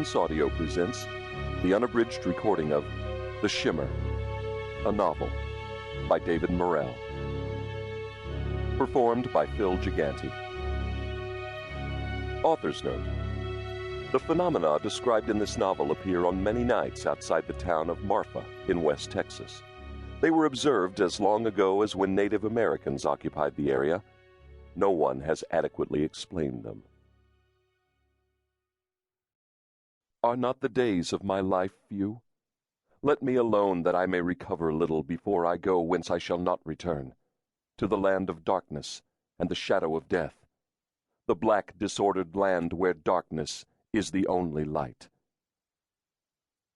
Suspense Audio presents the unabridged recording of The Shimmer, a novel by David Morrell. Performed by Phil Gigante. Author's note. The phenomena described in this novel appear on many nights outside the town of Marfa in West Texas. They were observed as long ago as when Native Americans occupied the area. No one has adequately explained them. Are not the days of my life few? Let me alone that I may recover a little before I go whence I shall not return, to the land of darkness and the shadow of death, the black disordered land where darkness is the only light.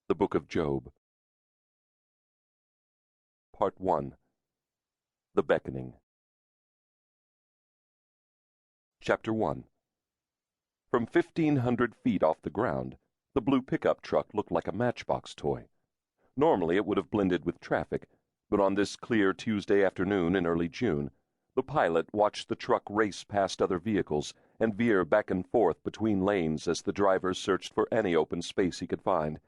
The Book of Job. Part 1. The Beckoning. Chapter 1. From 1,500 feet off the ground, the blue pickup truck looked like a matchbox toy. Normally it would have blended with traffic, but on this clear Tuesday afternoon in early June, the pilot watched the truck race past other vehicles and veer back and forth between lanes as the driver searched for any open space he could find.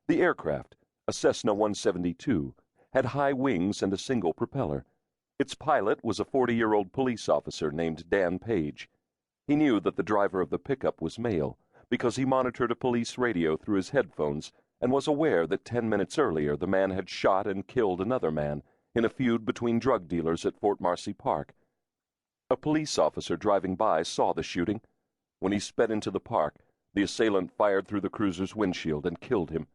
The aircraft, a Cessna 172, had high wings and a single propeller. Its pilot was a 40-year-old police officer named Dan Page. He knew that the driver of the pickup was male, because he monitored a police radio through his headphones and was aware that 10 minutes earlier the man had shot and killed another man in a feud between drug dealers at Fort Marcy Park. A police officer driving by saw the shooting. When he sped into the park, the assailant fired through the cruiser's windshield and killed him.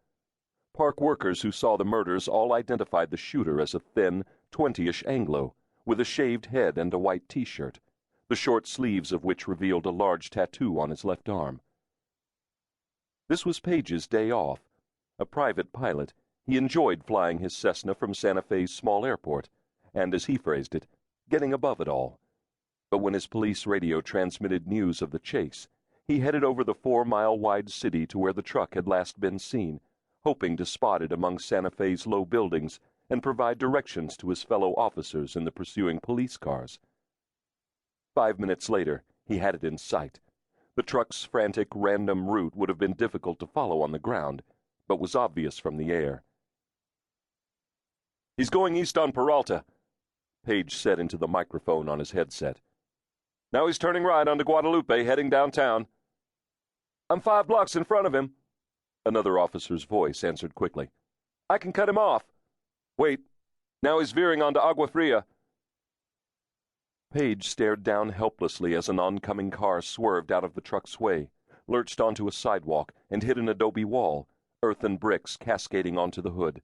Park workers who saw the murders all identified the shooter as a thin, 20-ish Anglo, with a shaved head and a white T-shirt, the short sleeves of which revealed a large tattoo on his left arm. This was Page's day off. A private pilot, he enjoyed flying his Cessna from Santa Fe's small airport, and, as he phrased it, getting above it all. But when his police radio transmitted news of the chase, he headed over the 4-mile-wide city to where the truck had last been seen, hoping to spot it among Santa Fe's low buildings and provide directions to his fellow officers in the pursuing police cars. 5 minutes later, he had it in sight. The truck's frantic, random route would have been difficult to follow on the ground, but was obvious from the air. "He's going east on Peralta," Page said into the microphone on his headset. "Now he's turning right onto Guadalupe, heading downtown." "I'm 5 blocks in front of him," another officer's voice answered quickly. "I can cut him off. Wait, now he's veering onto Agua Fria." Page stared down helplessly as an oncoming car swerved out of the truck's way, lurched onto a sidewalk, and hit an adobe wall, earth and bricks cascading onto the hood.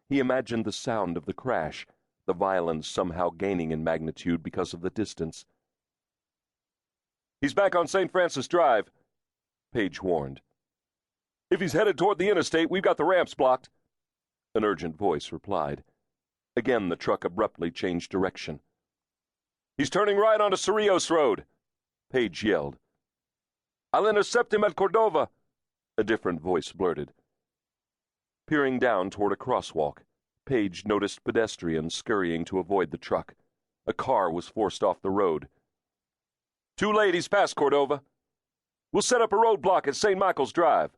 He imagined the sound of the crash, the violence somehow gaining in magnitude because of the distance. "He's back on St. Francis Drive," Page warned. "If he's headed toward the interstate, we've got the ramps blocked," an urgent voice replied. Again the truck abruptly changed direction. "He's turning right onto Cerrillos Road," Page yelled. "I'll intercept him at Cordova," a different voice blurted. Peering down toward a crosswalk, Page noticed pedestrians scurrying to avoid the truck. A car was forced off the road. "Too late, he's past Cordova. We'll set up a roadblock at St. Michael's Drive.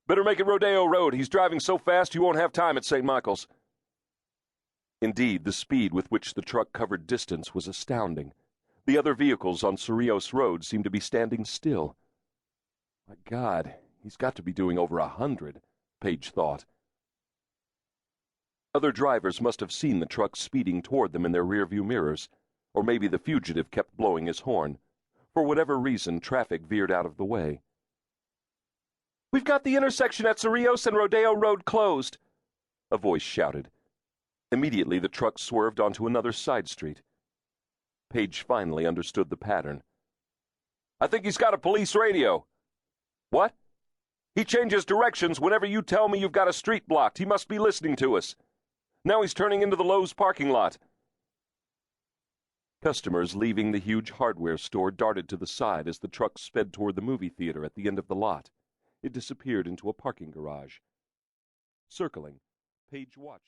Better make it Rodeo Road. He's driving so fast you won't have time at St. Michael's." Indeed, the speed with which the truck covered distance was astounding. The other vehicles on Cerrillos Road seemed to be standing still. My God, he's got to be doing over 100, Page thought. Other drivers must have seen the truck speeding toward them in their rearview mirrors, or maybe the fugitive kept blowing his horn. For whatever reason, traffic veered out of the way. "We've got the intersection at Cerrillos and Rodeo Road closed," a voice shouted. Immediately, the truck swerved onto another side street. Page finally understood the pattern. "I think he's got a police radio." "What?" "He changes directions whenever you tell me you've got a street blocked. He must be listening to us. Now he's turning into the Lowe's parking lot." Customers leaving the huge hardware store darted to the side as the truck sped toward the movie theater at the end of the lot. It disappeared into a parking garage. Circling, Page watched.